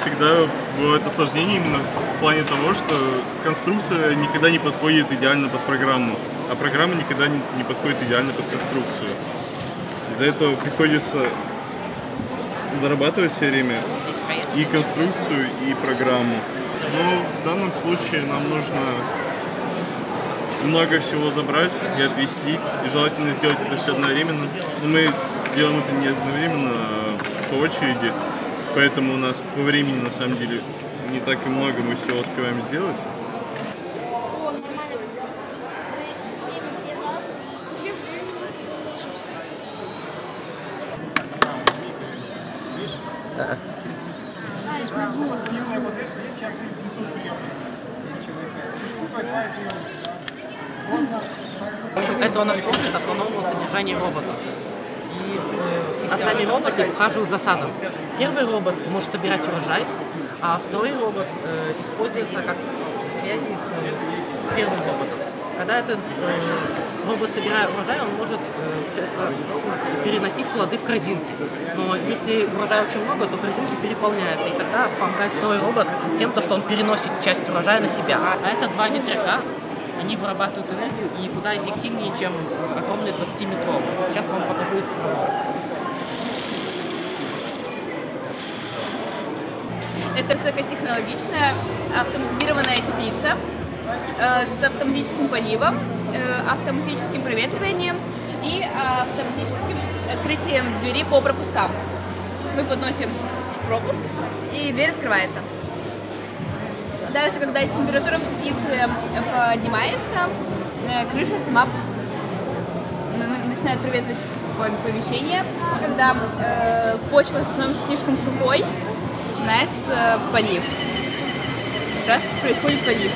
всегда бывает осложнение именно в плане того, что конструкция никогда не подходит идеально под программу, а программа никогда не подходит идеально под конструкцию. Из-за этого приходится дорабатывать все время и конструкцию, и программу. Но в данном случае нам нужно много всего забрать и отвезти, и желательно сделать это все одновременно. Но мы делаем это не одновременно, а по очереди, поэтому у нас по времени на самом деле не так и много мы всего успеваем сделать. Это у нас комплекс автономного содержания робота. А сами роботы ухаживают за садом. Первый робот может собирать урожай, а второй робот используется как связи с первым роботом. Когда этот робот собирает урожай, он может переносить плоды в корзинки. Но если урожая очень много, то корзинки переполняются, и тогда помогает второй робот тем, что он переносит часть урожая на себя. А это два ветряка. Они вырабатывают энергию и куда эффективнее, чем огромные 20-метровые. Сейчас я вам покажу их. Это высокотехнологичная автоматизированная теплица с автоматическим поливом, автоматическим проветриванием и автоматическим открытием двери по пропускам. Мы подносим пропуск, и дверь открывается. Дальше, когда температура в теплице поднимается, крыша сама начинает проветривать помещение. Когда почва становится слишком сухой, начинается полив. Как раз происходит полив.